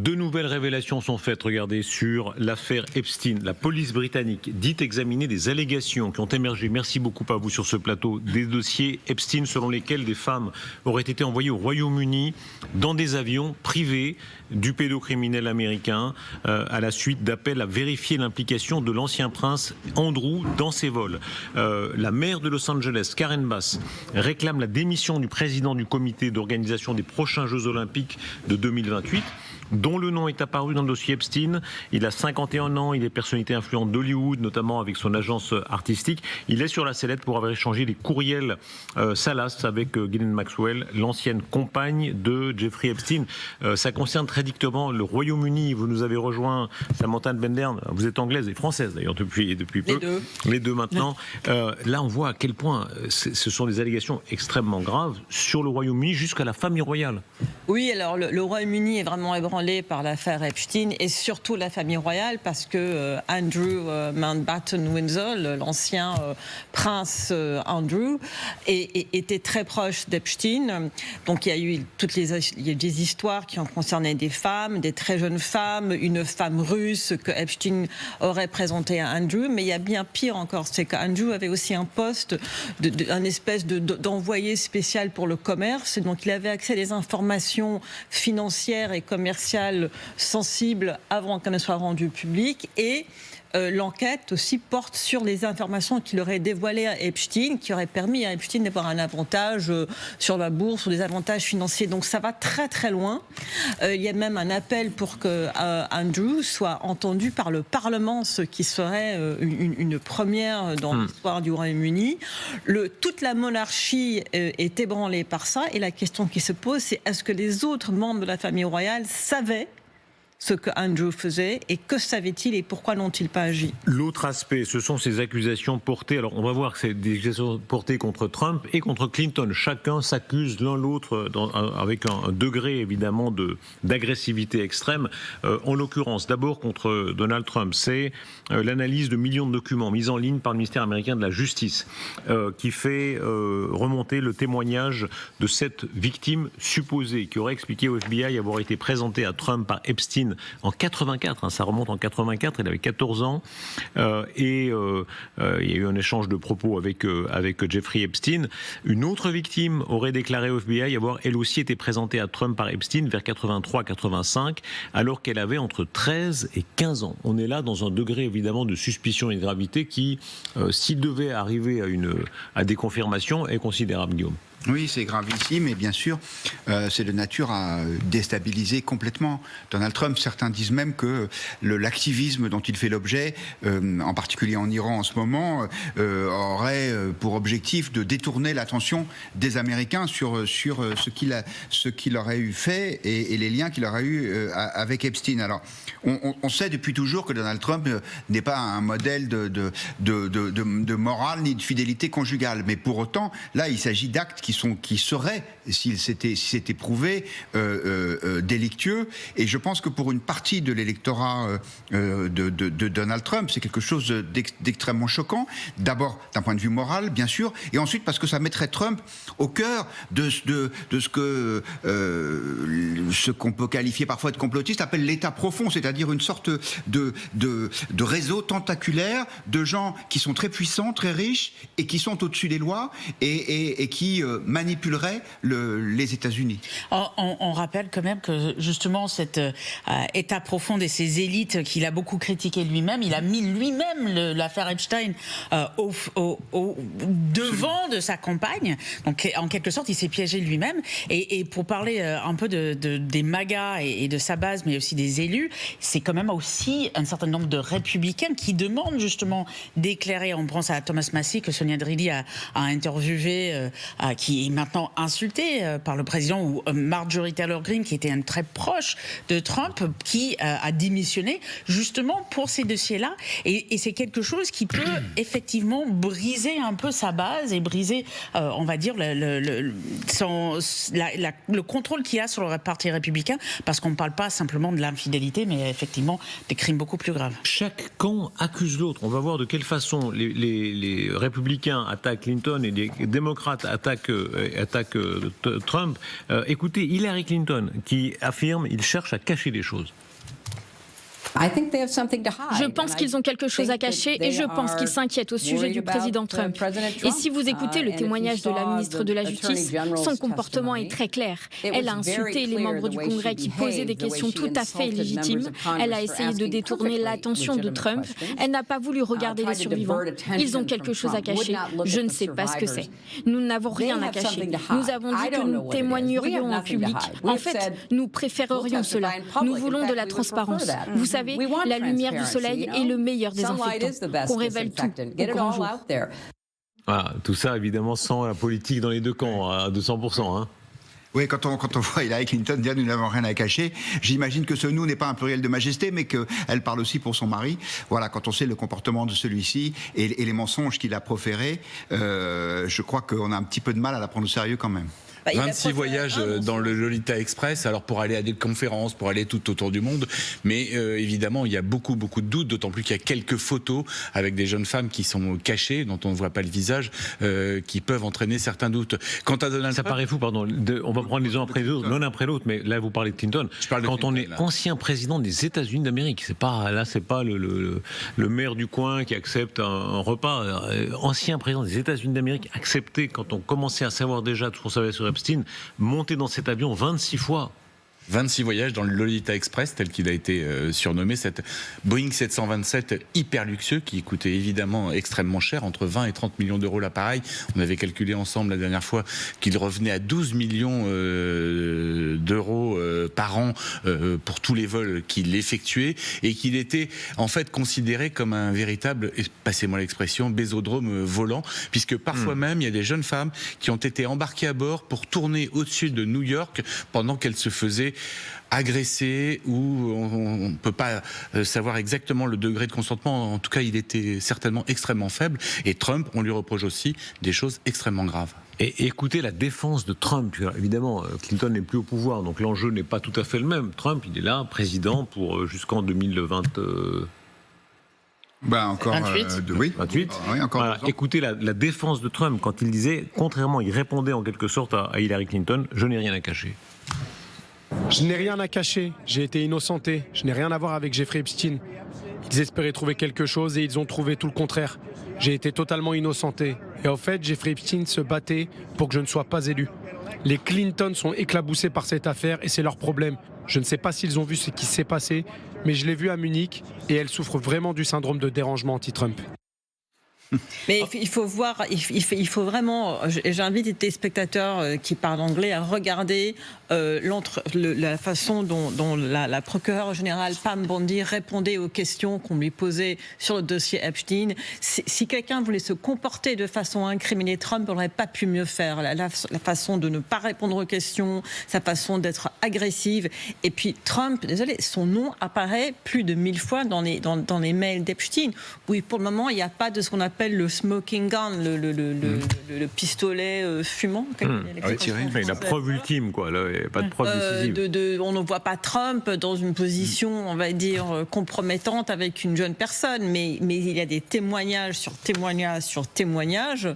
De nouvelles révélations sont faites, regardez, sur l'affaire Epstein. La police britannique dit examiner des allégations qui ont émergé, merci beaucoup à vous sur ce plateau, des dossiers Epstein selon lesquels des femmes auraient été envoyées au Royaume-Uni dans des avions privés du pédocriminel américain à la suite d'appels à vérifier l'implication de l'ancien prince Andrew dans ces vols. La maire de Los Angeles, Karen Bass, réclame la démission du président du comité d'organisation des prochains Jeux Olympiques de 2028, dont le nom est apparu dans le dossier Epstein. Il a 51 ans, il est personnalité influente d'Hollywood, notamment avec son agence artistique. Il est sur la sellette pour avoir échangé des courriels salaces avec Ghislaine Maxwell, l'ancienne compagne de Jeffrey Epstein. Ça concerne très directement le Royaume-Uni. Vous nous avez rejoint, Samantha Bendern, vous êtes anglaise et française d'ailleurs depuis peu. Les deux maintenant. Là, on voit à quel point ce sont des allégations extrêmement graves sur le Royaume-Uni jusqu'à la famille royale. Oui, alors le Royaume-Uni est vraiment ébranlé par l'affaire Epstein et surtout la famille royale parce que Andrew Mountbatten-Windsor, l'ancien prince Andrew, était très proche d'Epstein. Donc il y a eu des histoires qui ont concerné des femmes, des très jeunes femmes, une femme russe que Epstein aurait présentée à Andrew, mais il y a bien pire encore, c'est qu'Andrew avait aussi un poste, un espèce d'envoyé spécial pour le commerce, et donc il avait accès à des informations financières et commerciales sensibles avant qu'elles ne soient rendues publiques, et l'enquête aussi porte sur les informations qu'il aurait dévoilées à Epstein, qui auraient permis à Epstein d'avoir un avantage sur la bourse ou des avantages financiers. Donc ça va très très loin. Il y a même un appel pour que Andrew soit entendu par le Parlement, ce qui serait une première dans l'histoire du Royaume-Uni. Toute la monarchie est ébranlée par ça, et la question qui se pose, c'est est-ce que les autres membres de la famille royale savaient ce que Andrew faisait, et que savait-il et pourquoi n'ont-ils pas agi? L'autre aspect, ce sont ces accusations portées. Alors on va voir que c'est des accusations portées contre Trump et contre Clinton. Chacun s'accuse l'un l'autre avec un degré évidemment d'agressivité extrême. En l'occurrence, d'abord contre Donald Trump, c'est l'analyse de millions de documents mis en ligne par le ministère américain de la Justice qui fait remonter le témoignage de cette victime supposée qui aurait expliqué au FBI avoir été présentée à Trump par Epstein en 84, ça remonte en 84, il avait 14 ans, et il y a eu un échange de propos avec Jeffrey Epstein. Une autre victime aurait déclaré au FBI avoir elle aussi été présentée à Trump par Epstein vers 83-85, alors qu'elle avait entre 13 et 15 ans. On est là dans un degré évidemment de suspicion et de gravité qui, s'il devait arriver à des confirmations, est considérable, Guillaume. Oui, c'est gravissime et bien sûr, c'est de nature à déstabiliser complètement Donald Trump. Certains disent même que l'activisme dont il fait l'objet, en particulier en Iran en ce moment, aurait pour objectif de détourner l'attention des Américains sur ce qu'il aurait eu fait et les liens qu'il aurait eu avec Epstein. Alors, on sait depuis toujours que Donald Trump n'est pas un modèle de morale ni de fidélité conjugale, mais pour autant, là, il s'agit d'actes qui seraient, si c'était prouvé, délictueux. Et je pense que pour une partie de l'électorat de Donald Trump, c'est quelque chose d'extrêmement choquant. D'abord, d'un point de vue moral, bien sûr, et ensuite parce que ça mettrait Trump au cœur de ce qu'on peut qualifier parfois de complotiste, appelle l'État profond, c'est-à-dire une sorte de réseau tentaculaire de gens qui sont très puissants, très riches, et qui sont au-dessus des lois, et qui manipulerait les États-Unis. On rappelle quand même que justement cet état profond et ces élites qu'il a beaucoup critiqué lui-même, il a mis lui-même l'affaire Epstein au devant de sa campagne. Donc en quelque sorte, il s'est piégé lui-même. Et pour parler un peu des MAGA et de sa base, mais aussi des élus, c'est quand même aussi un certain nombre de républicains qui demandent justement d'éclairer. On pense à Thomas Massie que Sonia Drilly a interviewé, qui est maintenant insulté par le président, ou Marjorie Taylor Greene, qui était un très proche de Trump, qui a démissionné justement pour ces dossiers-là. Et c'est quelque chose qui peut effectivement briser un peu sa base et briser, on va dire, le contrôle qu'il a sur le parti républicain, parce qu'on ne parle pas simplement de l'infidélité, mais effectivement des crimes beaucoup plus graves. Chaque camp accuse l'autre. On va voir de quelle façon les républicains attaquent Clinton et les démocrates attaquent Trump. Écoutez, Hillary Clinton qui affirme il cherche à cacher des choses. Je pense qu'ils ont quelque chose à cacher et je pense qu'ils s'inquiètent au sujet du président Trump. Et si vous écoutez le témoignage de la ministre de la Justice, son comportement est très clair. Elle a insulté les membres du Congrès qui posaient des questions tout à fait légitimes. Elle a essayé de détourner l'attention de Trump. Elle n'a pas voulu regarder les survivants. Ils ont quelque chose à cacher. Je ne sais pas ce que c'est. Nous n'avons rien à cacher. Nous avons dit que nous témoignerions en public. En fait, nous préférerions cela. Nous voulons de la transparence. Vous savez, la lumière du soleil est le meilleur désinfectant. Qu'on révèle tout au grand jour. Voilà, tout ça, évidemment, sans la politique dans les deux camps, à 200%. Hein. Oui, quand on voit Hillary Clinton dire nous n'avons rien à cacher, j'imagine que ce nous n'est pas un pluriel de majesté, mais qu'elle parle aussi pour son mari. Voilà, quand on sait le comportement de celui-ci et les mensonges qu'il a proférés, je crois qu'on a un petit peu de mal à la prendre au sérieux quand même. 26 voyages dans le Lolita Express, alors pour aller à des conférences, pour aller tout autour du monde, mais évidemment il y a beaucoup de doutes, d'autant plus qu'il y a quelques photos avec des jeunes femmes qui sont cachées, dont on ne voit pas le visage, qui peuvent entraîner certains doutes. Quant à Donald Trump, paraît fou, pardon, on va prendre les uns après les autres, l'un après l'autre, mais là vous parlez de Clinton. Quand on est ancien président des États-Unis d'Amérique, c'est pas le maire du coin qui accepte un repas, ancien président des États-Unis d'Amérique, accepté quand on commençait à savoir déjà tout ce qu'on savait sur Epstein, monté dans cet avion 26 fois. 26 voyages dans le Lolita Express, tel qu'il a été surnommé, cette Boeing 727 hyper luxueux qui coûtait évidemment extrêmement cher, entre 20 et 30 millions d'euros l'appareil. On avait calculé ensemble la dernière fois qu'il revenait à 12 millions d'euros par an pour tous les vols qu'il effectuait, et qu'il était en fait considéré comme un véritable, passez-moi l'expression, bésodrome volant, puisque parfois même il y a des jeunes femmes qui ont été embarquées à bord pour tourner au-dessus de New York pendant qu'elles se faisaient agressé, ou on ne peut pas savoir exactement le degré de consentement. En tout cas, il était certainement extrêmement faible. Et Trump, on lui reproche aussi des choses extrêmement graves. Et écoutez la défense de Trump. Évidemment, Clinton n'est plus au pouvoir, donc l'enjeu n'est pas tout à fait le même. Trump, il est là, président pour jusqu'en 2020. Encore 28. Oui, 28. Oui, encore. Voilà. Écoutez la défense de Trump quand il disait, contrairement, il répondait en quelque sorte à Hillary Clinton, je n'ai rien à cacher. Je n'ai rien à cacher, j'ai été innocenté, je n'ai rien à voir avec Jeffrey Epstein. Ils espéraient trouver quelque chose et ils ont trouvé tout le contraire. J'ai été totalement innocenté. Et en fait, Jeffrey Epstein se battait pour que je ne sois pas élu. Les Clinton sont éclaboussés par cette affaire et c'est leur problème. Je ne sais pas s'ils ont vu ce qui s'est passé, mais je l'ai vu à Munich et elle souffre vraiment du syndrome de dérangement anti-Trump. Mais il faut voir, il faut vraiment, j'invite les téléspectateurs qui parlent anglais à regarder la façon dont la procureure générale Pam Bondi répondait aux questions qu'on lui posait sur le dossier Epstein. Si quelqu'un voulait se comporter de façon à incriminer Trump, on n'aurait pas pu mieux faire. La façon de ne pas répondre aux questions, sa façon d'être agressive. Et puis Trump, désolé, son nom apparaît plus de 1000 fois dans les mails d'Epstein. Oui, pour le moment, il n'y a pas de ce qu'on appelle le smoking gun, le pistolet fumant. La preuve ultime, quoi. Là, il n'y a pas de preuve décisive. On ne voit pas Trump dans une position, on va dire, compromettante avec une jeune personne, mais il y a des témoignages sur témoignages sur témoignages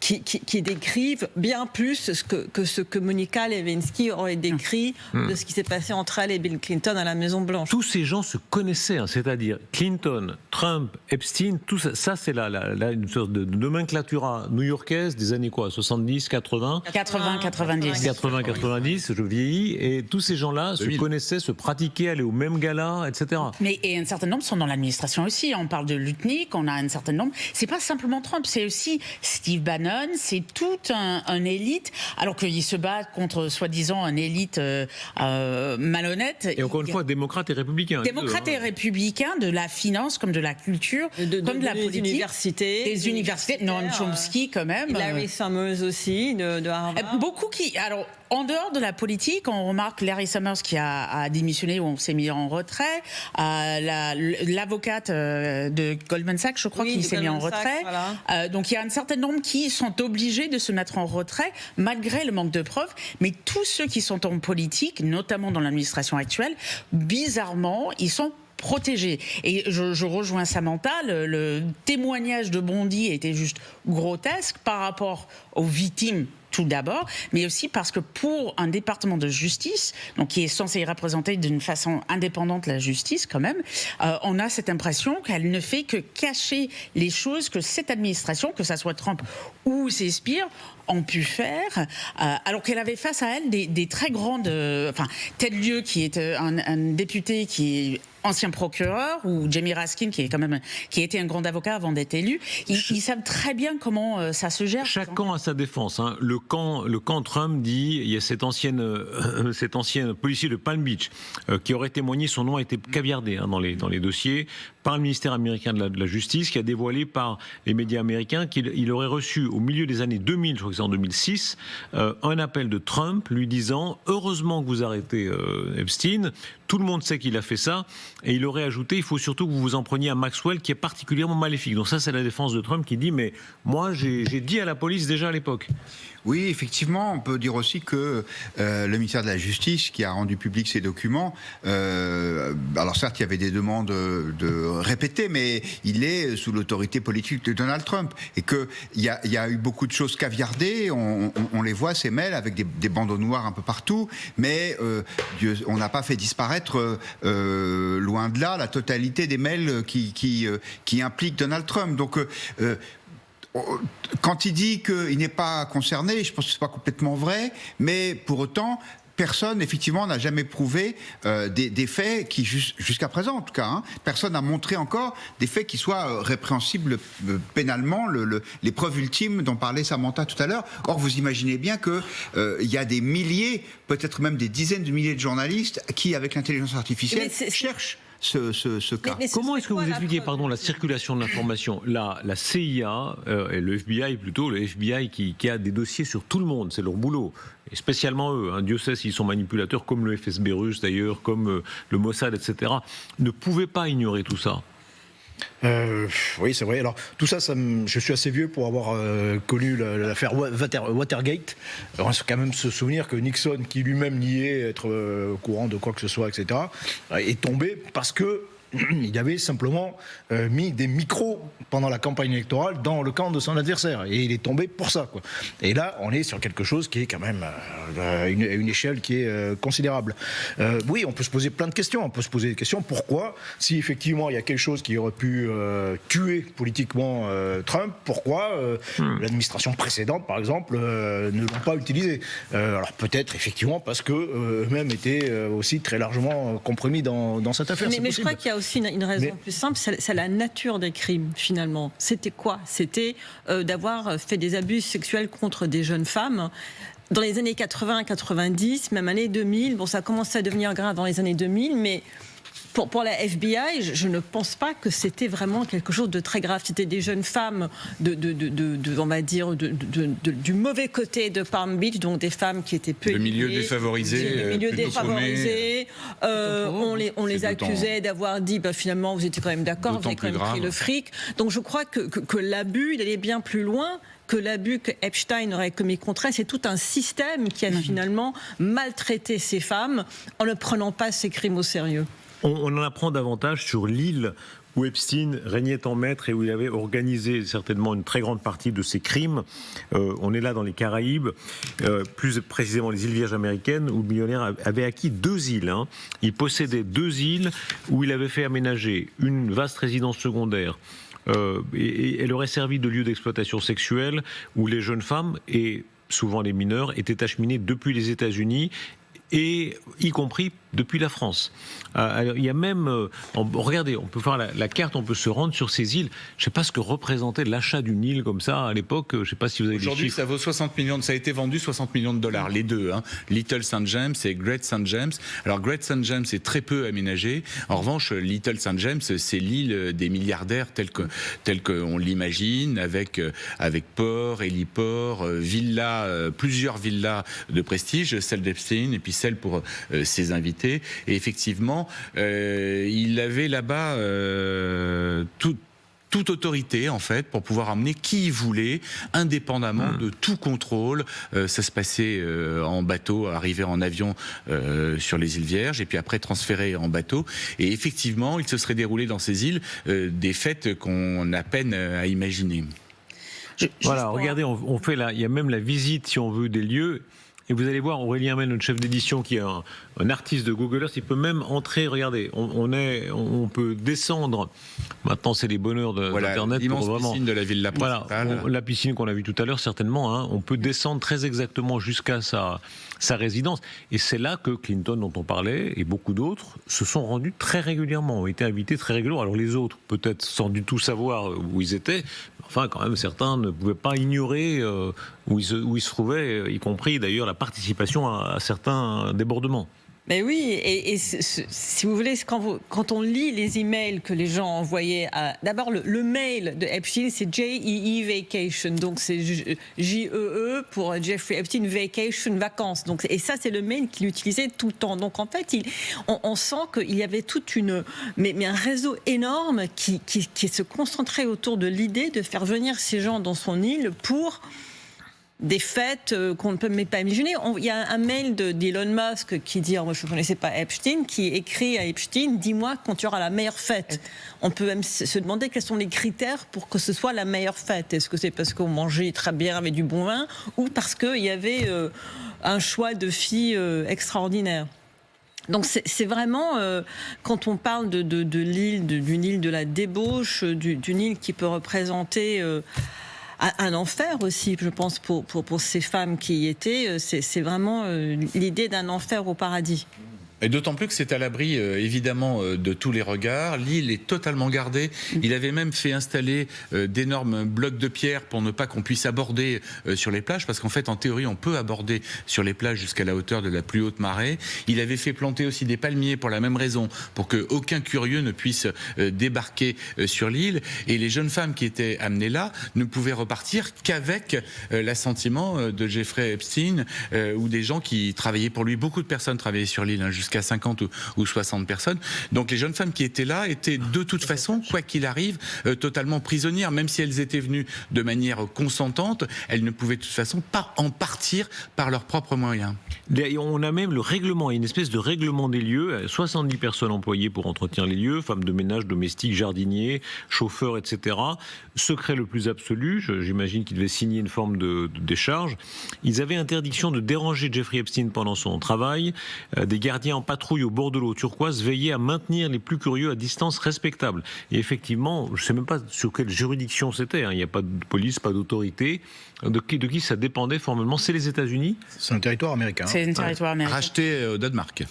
qui décrivent bien plus que ce que Monica Lewinsky aurait décrit de ce qui s'est passé entre elle et Bill Clinton à la Maison-Blanche. Tous ces gens se connaissaient, c'est-à-dire Clinton, Trump, Epstein, tout ça c'est une sorte de nomenclatura new-yorkaise des années 70, 80 90. 90, je vieillis, et tous ces gens-là se connaissaient, se pratiquaient, allaient au même gala, etc. Et un certain nombre sont dans l'administration aussi. On parle de Lutnick, on a un certain nombre. C'est pas simplement Trump, c'est aussi Steve Bannon, c'est toute un élite, alors qu'il se bat contre soi-disant un élite malhonnête. Et encore une fois, démocrates et républicains. Démocrates et républicains, de la finance comme de la culture, comme de la politique. Des universités. Noam Chomsky quand même. Larry Summers aussi, de Harvard. Beaucoup qui... Alors, en dehors de la politique, on remarque Larry Summers qui a démissionné ou on s'est mis en retrait. L'avocate de Goldman Sachs, je crois, qui s'est mis en retrait. Voilà. Donc il y a un certain nombre qui sont obligés de se mettre en retrait malgré le manque de preuves. Mais tous ceux qui sont en politique, notamment dans l'administration actuelle, bizarrement, ils sont protégés. Et je rejoins Samantha, le témoignage de Bondi était juste grotesque par rapport aux victimes tout d'abord, mais aussi parce que pour un département de justice, donc qui est censé représenter d'une façon indépendante la justice quand même, on a cette impression qu'elle ne fait que cacher les choses que cette administration, que ça soit Trump ou ses sbires, ont pu faire, alors qu'elle avait face à elle des très grandes... Ted Lieu, qui est un député qui est ancien procureur, ou Jamie Raskin, qui a été un grand avocat avant d'être élu, ils savent très bien comment ça se gère. Chaque camp a sa défense. Hein. Le camp Trump dit, il y a cet ancien policier de Palm Beach qui aurait témoigné, son nom a été caviardé dans les dossiers, par le ministère américain de la Justice, qui a dévoilé par les médias américains qu'il aurait reçu au milieu des années 2000, je crois que c'est en 2006, un appel de Trump lui disant « Heureusement que vous arrêtez Epstein, tout le monde sait qu'il a fait ça », et il aurait ajouté « Il faut surtout que vous vous en preniez à Maxwell qui est particulièrement maléfique ». Donc ça, c'est la défense de Trump qui dit « Mais moi, j'ai dit à la police déjà à l'époque ». Oui, effectivement, on peut dire aussi que le ministère de la Justice, qui a rendu public ces documents, alors certes, il y avait des demandes de répéter, mais il est sous l'autorité politique de Donald Trump. Et qu'il y a eu beaucoup de choses caviardées, on les voit, ces mails, avec des bandeaux noirs un peu partout, mais on n'a pas fait disparaître, loin de là, la totalité des mails qui impliquent Donald Trump. Donc... quand il dit qu'il n'est pas concerné, je pense que ce n'est pas complètement vrai, mais pour autant, personne, effectivement, n'a jamais prouvé des faits qui, jusqu'à présent en tout cas, personne n'a montré encore des faits qui soient répréhensibles pénalement, les preuves ultimes dont parlait Samantha tout à l'heure. Or, vous imaginez bien qu'il y a des milliers, peut-être même des dizaines de milliers de journalistes qui, avec l'intelligence artificielle, cherchent ce cas. Comment est-ce que vous expliquez la circulation de l'information? La CIA et le FBI plutôt, le FBI qui a des dossiers sur tout le monde, c'est leur boulot, et spécialement eux, Dieu sait s'ils sont manipulateurs, comme le FSB russe d'ailleurs, comme le Mossad, etc., ne pouvaient pas ignorer tout ça. Oui, c'est vrai. Alors, tout ça, je suis assez vieux pour avoir connu l'affaire Watergate. Alors, il faut quand même se souvenir que Nixon, qui lui-même niait être au courant de quoi que ce soit, etc., est tombé parce que il avait simplement mis des micros pendant la campagne électorale dans le camp de son adversaire. Et il est tombé pour ça, quoi. Et là, on est sur quelque chose qui est quand même une échelle qui est considérable. Oui, on peut se poser plein de questions. On peut se poser des questions. Pourquoi, si effectivement il y a quelque chose qui aurait pu tuer politiquement Trump, pourquoi l'administration précédente, par exemple, ne l'ont pas utilisé? Alors peut-être effectivement parce qu'eux-mêmes étaient aussi très largement compromis dans cette affaire. Mais je crois qu'il y a aussi une raison plus simple, c'est la nature des crimes finalement. C'était quoi? C'était d'avoir fait des abus sexuels contre des jeunes femmes. Dans les années 80-90, même années 2000, bon, ça a commencé à devenir grave dans les années 2000, mais pour la FBI, je ne pense pas que c'était vraiment quelque chose de très grave. C'était des jeunes femmes on va dire, du mauvais côté de Palm Beach, donc des femmes qui étaient peu de milieux défavorisés. On les accusait d'avoir dit, finalement, vous étiez quand même d'accord, vous avez quand même pris le fric. Donc je crois que l'abus, il allait bien plus loin que l'abus que Epstein aurait commis contre elle. C'est tout un système qui a finalement maltraité ces femmes en ne prenant pas ces crimes au sérieux. On en apprend davantage sur l'île où Epstein régnait en maître et où il avait organisé certainement une très grande partie de ses crimes. On est là dans les Caraïbes, plus précisément les îles Vierges américaines, où le millionnaire avait acquis 2 îles. Il possédait 2 îles où il avait fait aménager une vaste résidence secondaire. Et elle aurait servi de lieu d'exploitation sexuelle où les jeunes femmes, et souvent les mineurs, étaient acheminées depuis les États-Unis, et y compris depuis la France. Alors, il y a même... regardez, on peut faire la carte, on peut se rendre sur ces îles. Je ne sais pas ce que représentait l'achat d'une île comme ça à l'époque. Je ne sais pas si vous avez des chiffres. Aujourd'hui, ça vaut 60 millions. Ça a été vendu 60 millions de dollars, les deux. Little St. James et Great St. James. Alors, Great St. James est très peu aménagé. En revanche, Little St. James, c'est l'île des milliardaires telle qu'on l'imagine, avec port, héliport, plusieurs villas de prestige, celle d'Epstein et puis celle pour ses invités. Et effectivement, il avait là-bas toute autorité, en fait, pour pouvoir emmener qui il voulait, indépendamment de tout contrôle. Ça se passait en bateau, arrivé en avion sur les îles Vierges, et puis après transféré en bateau. Et effectivement, il se serait déroulé dans ces îles des faits qu'on a peine à imaginer. Voilà, regardez, on fait là, il y a même la visite, si on veut, des lieux. Et vous allez voir, Aurélien Mel, notre chef d'édition, qui est un artiste de Google Earth, il peut même entrer, regardez, on peut descendre, maintenant c'est les bonheurs d'Internet. L'immense pour vraiment, piscine de la Villa Principale. Voilà, la piscine qu'on a vue tout à l'heure, certainement, hein, on peut descendre très exactement jusqu'à sa résidence. Et c'est là que Clinton, dont on parlait, et beaucoup d'autres, se sont rendus très régulièrement, ont été invités très régulièrement. Alors les autres, peut-être sans du tout savoir où ils étaient, enfin quand même certains ne pouvaient pas ignorer où ils se trouvaient, y compris d'ailleurs la participation à certains débordements. Mais oui, et si vous voulez, quand on lit les emails que les gens envoyaient, d'abord le mail de Epstein, c'est JEE Vacation, donc c'est JEE pour Jeffrey Epstein Vacation, vacances. Donc, et ça, c'est le mail qu'il utilisait tout le temps. Donc en fait, on sent qu'il y avait toute mais un réseau énorme qui se concentrait autour de l'idée de faire venir ces gens dans son île pour des fêtes qu'on ne peut même pas imaginer. Il y a un mail d'Elon Musk qui dit, moi je ne connaissais pas Epstein, qui écrit à Epstein, dis-moi quand tu auras la meilleure fête. On peut même se demander quels sont les critères pour que ce soit la meilleure fête. Est-ce que c'est parce qu'on mangeait très bien avec du bon vin ou parce qu'il y avait un choix de filles extraordinaire? Donc c'est vraiment, quand on parle de l'île, d'une île de la débauche, d'une île qui peut représenter un enfer aussi, je pense, pour ces femmes qui y étaient. C'est vraiment l'idée d'un enfer au paradis. Et d'autant plus que c'est à l'abri, évidemment, de tous les regards. L'île est totalement gardée. Il avait même fait installer d'énormes blocs de pierre pour ne pas qu'on puisse aborder sur les plages, parce qu'en fait, en théorie, on peut aborder sur les plages jusqu'à la hauteur de la plus haute marée. Il avait fait planter aussi des palmiers pour la même raison, pour qu'aucun curieux ne puisse débarquer sur l'île. Et les jeunes femmes qui étaient amenées là ne pouvaient repartir qu'avec l'assentiment de Jeffrey Epstein ou des gens qui travaillaient pour lui. Beaucoup de personnes travaillaient sur l'île, hein, jusqu'à 50 ou 60 personnes. Donc les jeunes femmes qui étaient là étaient de toute façon, quoi qu'il arrive, totalement prisonnières. Même si elles étaient venues de manière consentante, elles ne pouvaient de toute façon pas en partir par leurs propres moyens. On a même le règlement, une espèce de règlement des lieux, 70 personnes employées pour entretenir les lieux, femmes de ménage, domestiques, jardiniers, chauffeurs, etc. Secret le plus absolu, j'imagine qu'ils devaient signer une forme de décharge. Ils avaient interdiction de déranger Jeffrey Epstein pendant son travail, des gardiens en patrouille au bord de l'eau turquoise veillaient à maintenir les plus curieux à distance respectable. Et effectivement, je ne sais même pas sur quelle juridiction c'était, hein. Il n'y a pas de police, pas d'autorité. De qui ça dépendait formellement? C'est les États-Unis? C'est un territoire américain. C'est un territoire américain. Racheté au Danemark.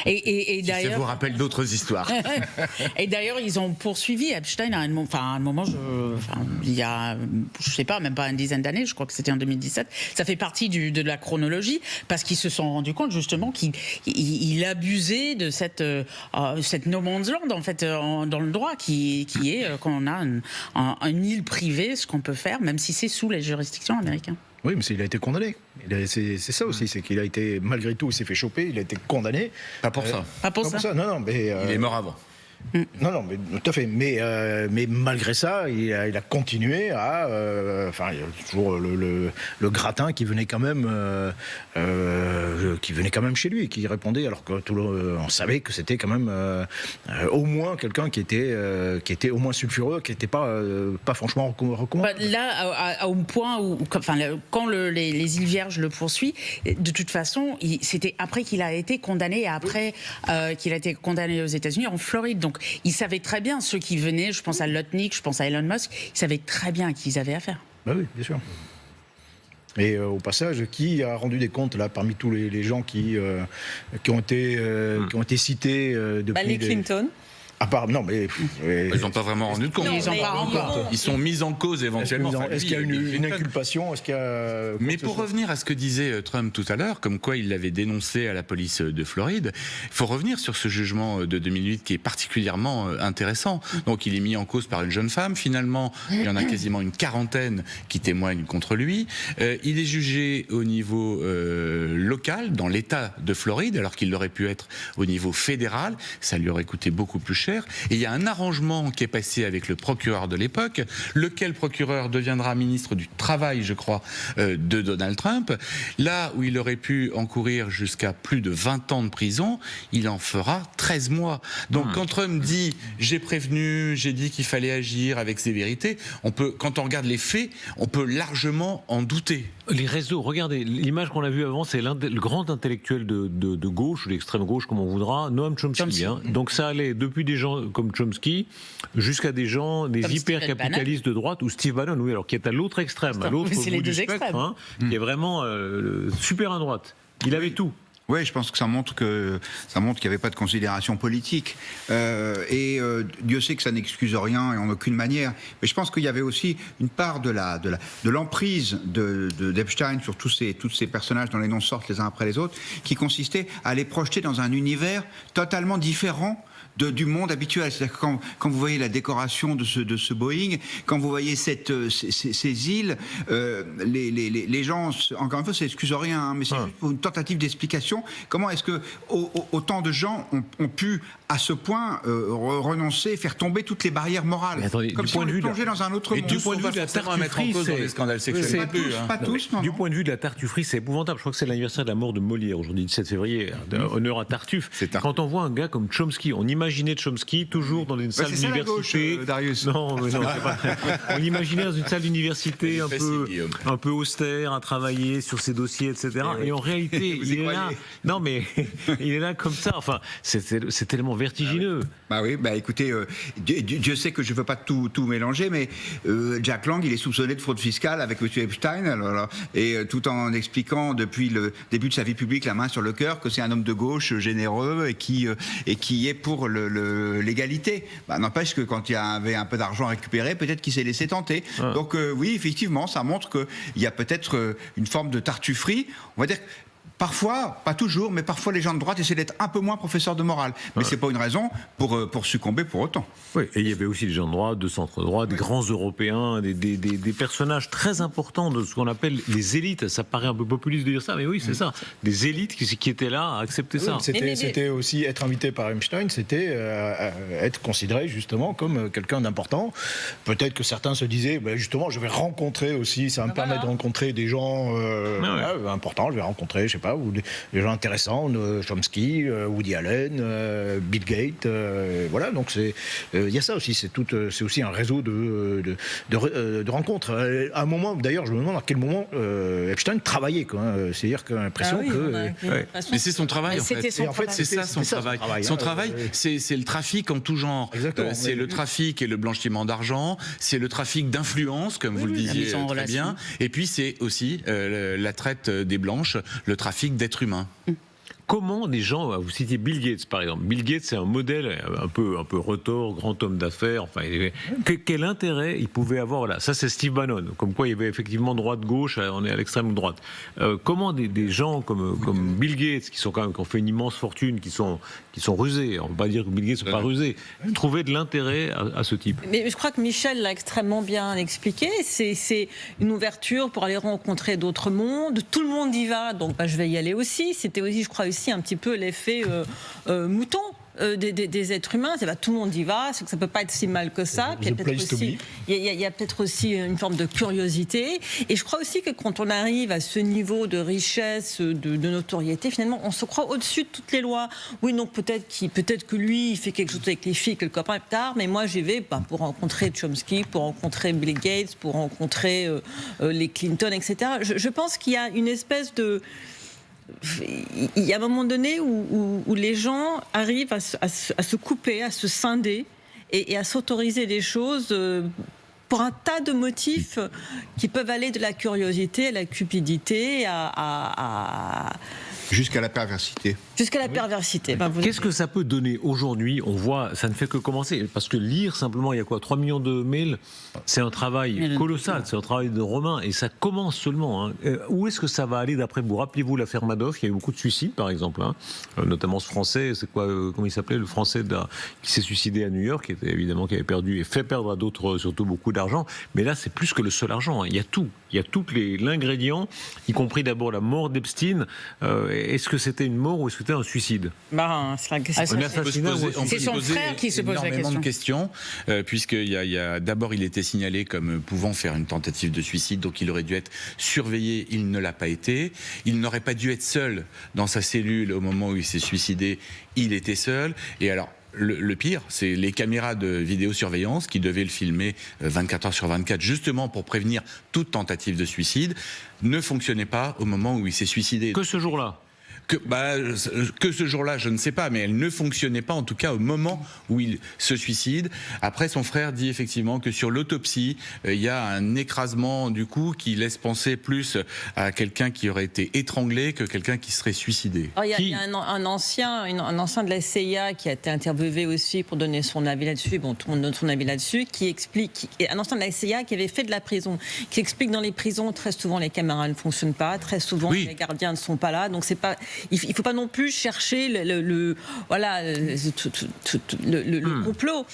Et d'ailleurs, ça vous rappelle d'autres histoires. Et d'ailleurs, ils ont poursuivi Epstein à un moment, il y a, je sais pas, même pas une dizaine d'années, je crois que c'était en 2017. Ça fait partie de la chronologie, parce qu'ils se sont rendus compte justement qu'il abusait de cette no man's land, en fait, dans le droit, qui est quand on a une île privée, ce qu'on peut faire, même si c'est sous les juridictions américaines. Oui, mais il a été condamné. C'est ça aussi, c'est qu'il a été, malgré tout, il s'est fait choper, il a été condamné. Pas pour ça. Pas pour ça. Non, mais... Il est mort avant. Non, mais tout à fait. Mais malgré ça, il a continué à... il y a toujours le gratin qui venait quand même chez lui, qui répondait, alors que on savait que c'était quand même au moins quelqu'un qui était au moins sulfureux, qui n'était pas franchement recommandable. Là, au point où, quand les îles Vierges le poursuivent, de toute façon, c'était après qu'il a été condamné, et après qu'il a été condamné aux États-Unis, en Floride. Donc, ils savaient très bien, ceux qui venaient, je pense à Lutnick, je pense à Elon Musk, ils savaient très bien à qui ils avaient affaire. Bah oui, bien sûr. Et au passage, qui a rendu des comptes là parmi tous les gens qui ont été cités depuis les Clinton. À part, non, mais ils n'ont pas vraiment rendu de compte. Ils sont mis en cause éventuellement. Est-ce qu'il y a une inculpation? Mais pour revenir à ce que disait Trump tout à l'heure, comme quoi il l'avait dénoncé à la police de Floride, il faut revenir sur ce jugement de 2008 qui est particulièrement intéressant. Donc il est mis en cause par une jeune femme. Finalement, il y en a quasiment une quarantaine qui témoignent contre lui. Il est jugé au niveau local, dans l'État de Floride, alors qu'il aurait pu être au niveau fédéral. Ça lui aurait coûté beaucoup plus cher. cher. Et il y a un arrangement qui est passé avec le procureur de l'époque, lequel procureur deviendra ministre du Travail, je crois, de Donald Trump. Là où il aurait pu encourir jusqu'à plus de 20 ans de prison, il en fera 13 mois. Donc quand Trump dit « j'ai prévenu, j'ai dit qu'il fallait agir avec sévérité », quand on regarde les faits, on peut largement en douter. Les réseaux, regardez, l'image qu'on a vue avant, c'est le grand intellectuel de gauche, ou d'extrême gauche, comme on voudra, Noam Chomsky. Hein. Donc ça allait depuis des gens comme Chomsky jusqu'à des gens, des hyper-capitalistes de droite, ou Steve Bannon, oui, alors qui est à l'autre extrême, à l'autre bout du spectre, hein, qui est vraiment super à droite. Il avait tout. Oui, je pense que ça montre qu'il n'y avait pas de considération politique. Dieu sait que ça n'excuse rien et en aucune manière. Mais je pense qu'il y avait aussi une part de l'emprise d'Epstein sur tous ces personnages dont les noms sortent les uns après les autres, qui consistait à les projeter dans un univers totalement différent du monde habituel. C'est-à-dire que quand vous voyez la décoration de ce Boeing, quand vous voyez ces îles, les gens, encore une fois, ça n'excuse rien, hein, mais c'est juste une tentative d'explication. Comment est-ce que autant de gens ont pu, à ce point, renoncer, faire tomber toutes les barrières morales, attendez, comme si on les plongeait dans un autre monde. Du point de vue de la tartufferie, Du point de vue de la tartufferie, c'est épouvantable. Je crois que c'est l'anniversaire de la mort de Molière aujourd'hui, 17 février. Honneur à Tartuffe. Quand on voit un gars comme Chomsky, on imaginait Chomsky toujours dans une salle d'université. Darius. Non, c'est pas. On l'imaginait dans une salle d'université un peu austère, à travailler sur ses dossiers, etc. Et en réalité, il est là. Non, mais il est là comme ça. Enfin, c'est tellement vertigineux. Bah oui, bah écoutez, Dieu sait que je ne veux pas tout mélanger, mais Jack Lang, il est soupçonné de fraude fiscale avec M. Epstein, et tout en expliquant depuis le début de sa vie publique, la main sur le cœur, que c'est un homme de gauche généreux et qui est pour l'égalité. Bah, n'empêche que quand il y avait un peu d'argent à récupérer, peut-être qu'il s'est laissé tenter. Donc oui, effectivement, ça montre qu'il y a peut-être une forme de tartufferie. On va dire parfois, pas toujours, mais parfois les gens de droite essaient d'être un peu moins professeurs de morale. Mais c'est pas une raison pour succomber pour autant. Oui, et il y avait aussi des gens de droite, de centre droit, des grands Européens, des personnages très importants de ce qu'on appelle les élites. Ça paraît un peu populiste de dire ça, mais oui, c'est ça. Des élites qui étaient là à accepter ça. C'était aussi être invité par Epstein, c'était être considéré justement comme quelqu'un d'important. Peut-être que certains se disaient, justement, je vais rencontrer aussi, ça va me permettre de rencontrer des gens importants, je vais rencontrer, je sais pas, ou des gens intéressants, Chomsky, Woody Allen, Bill Gates, voilà. Donc il y a ça aussi. C'est aussi un réseau de rencontres. À un moment, d'ailleurs, je me demande à quel moment Epstein travaillait, quoi. C'est-à-dire qu'on a l'impression que. Mais c'est son travail. En fait, c'est ça son travail. Son travail, c'est le trafic en tout genre. C'est le trafic et le blanchiment d'argent. C'est le trafic d'influence, comme vous le disiez très bien. Et puis c'est aussi la traite des blanches, le trafic d'êtres humains. Comment des gens, vous citez Bill Gates par exemple, Bill Gates c'est un modèle un peu retors, grand homme d'affaires, enfin, quel intérêt il pouvait avoir, voilà, ça c'est Steve Bannon, comme quoi il y avait effectivement droite-gauche, on est à l'extrême droite. Comment des gens comme Bill Gates, qui ont fait une immense fortune, qui sont rusés, on ne peut pas dire que Bill Gates ne sont pas rusés, trouvaient de l'intérêt à ce type? Mais je crois que Michel l'a extrêmement bien expliqué, c'est une ouverture pour aller rencontrer d'autres mondes, tout le monde y va, donc je vais y aller aussi, c'était aussi, je crois aussi, un petit peu l'effet mouton des êtres humains. Tout le monde y va, c'est que ça peut pas être si mal que ça. Il y a peut-être aussi une forme de curiosité. Et je crois aussi que quand on arrive à ce niveau de richesse, de notoriété, finalement, on se croit au-dessus de toutes les lois. Oui, donc peut-être que lui, il fait quelque chose avec les filles, que le copain est tard, mais moi, j'y vais pour rencontrer Chomsky, pour rencontrer Bill Gates, pour rencontrer les Clinton, etc. Je pense qu'il y a une espèce de... Il y a un moment donné où les gens arrivent à se couper, à se scinder et à s'autoriser des choses pour un tas de motifs qui peuvent aller de la curiosité à la cupidité jusqu'à la perversité. Jusqu'à la perversité. Qu'est-ce que ça peut donner aujourd'hui? On voit, ça ne fait que commencer. Parce que lire simplement, il y a quoi, 3 millions de mails, c'est un travail colossal, c'est un travail de Romain, et ça commence seulement. Hein. Où est-ce que ça va aller d'après vous? Rappelez-vous l'affaire Madoff, il y a eu beaucoup de suicides par exemple, hein. Notamment ce Français, c'est quoi, comment il s'appelait, le Français qui s'est suicidé à New York, qui avait perdu et fait perdre à d'autres surtout beaucoup d'argent. Mais là, c'est plus que le seul argent. Hein. Il y a tout. Il y a l'ingrédient, y compris d'abord la mort d'Epstein. Est-ce que c'était une mort ou est-ce que c'était un suicide? C'est la question. Un assassinat ou un C'est suicide? son frère qui se pose la énormément de question. questions, d'abord il était signalé comme pouvant faire une tentative de suicide, donc il aurait dû être surveillé, il ne l'a pas été. Il n'aurait pas dû être seul dans sa cellule au moment où il s'est suicidé, il était seul. Et alors, le pire, c'est les caméras de vidéosurveillance qui devaient le filmer 24 heures sur 24, justement pour prévenir toute tentative de suicide, ne fonctionnaient pas au moment où il s'est suicidé. Que ce jour-là? Que ce jour-là, je ne sais pas, mais elle ne fonctionnait pas, en tout cas au moment où il se suicide. Après, son frère dit effectivement que sur l'autopsie, il y a un écrasement du cou qui laisse penser plus à quelqu'un qui aurait été étranglé que quelqu'un qui serait suicidé. Alors, il y a un ancien de la CIA qui a été interviewé aussi pour donner son avis là-dessus. Bon, tout le monde donne son avis là-dessus, qui explique, un ancien de la CIA qui avait fait de la prison, qui explique dans les prisons, très souvent les caméras ne fonctionnent pas, très souvent les gardiens ne sont pas là, donc c'est pas... Il ne faut pas non plus chercher le complot.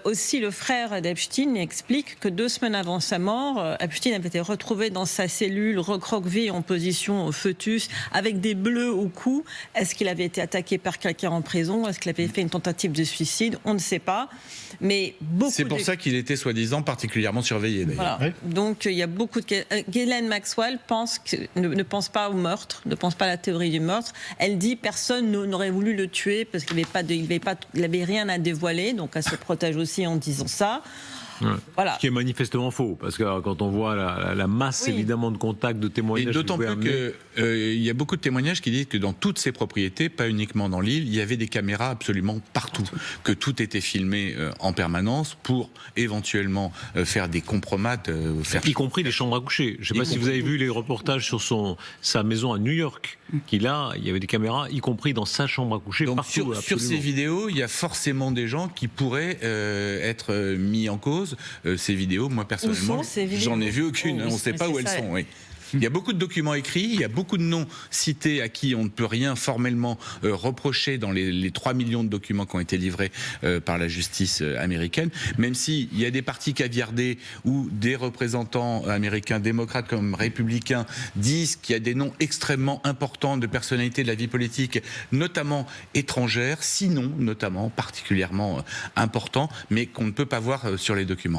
Aussi, le frère d'Epstein explique que 2 semaines avant sa mort, Epstein avait été retrouvé dans sa cellule, recroquevillé en position fœtus, avec des bleus au cou. Est-ce qu'il avait été attaqué par quelqu'un en prison? Est-ce qu'il avait fait une tentative de suicide? On ne sait pas. Mais c'est pour ça qu'il était soi-disant particulièrement surveillé, d'ailleurs. Voilà. Donc il y a beaucoup de... Ghislaine Maxwell ne pense pas au meurtre, ne pense pas à la théorie du meurtre. Elle dit personne n'aurait voulu le tuer parce qu'il n'avait rien à dévoiler, donc elle se protège aussi en disant ça. Ouais. Voilà. Ce qui est manifestement faux, parce que quand on voit la masse évidemment de contacts, de témoignages... Et d'autant plus qu'il y a beaucoup de témoignages qui disent que dans toutes ces propriétés, pas uniquement dans l'île, il y avait des caméras absolument partout, que tout était filmé en permanence pour éventuellement faire des compromates. Y compris les chambres à coucher. Je ne sais pas si vous avez vu les reportages sur sa maison à New York, il y avait des caméras, y compris dans sa chambre à coucher. Donc partout, sur ces vidéos, il y a forcément des gens qui pourraient être mis en cause. Ces vidéos, moi personnellement, j'en ai vu aucune. On ne sait pas où elles sont. Oui. Il y a beaucoup de documents écrits, il y a beaucoup de noms cités à qui on ne peut rien formellement reprocher dans les 3 millions de documents qui ont été livrés par la justice américaine, même s'il y a des partis caviardés où des représentants américains, démocrates comme républicains, disent qu'il y a des noms extrêmement importants de personnalités de la vie politique, notamment étrangères, sinon notamment particulièrement importants, mais qu'on ne peut pas voir sur les documents.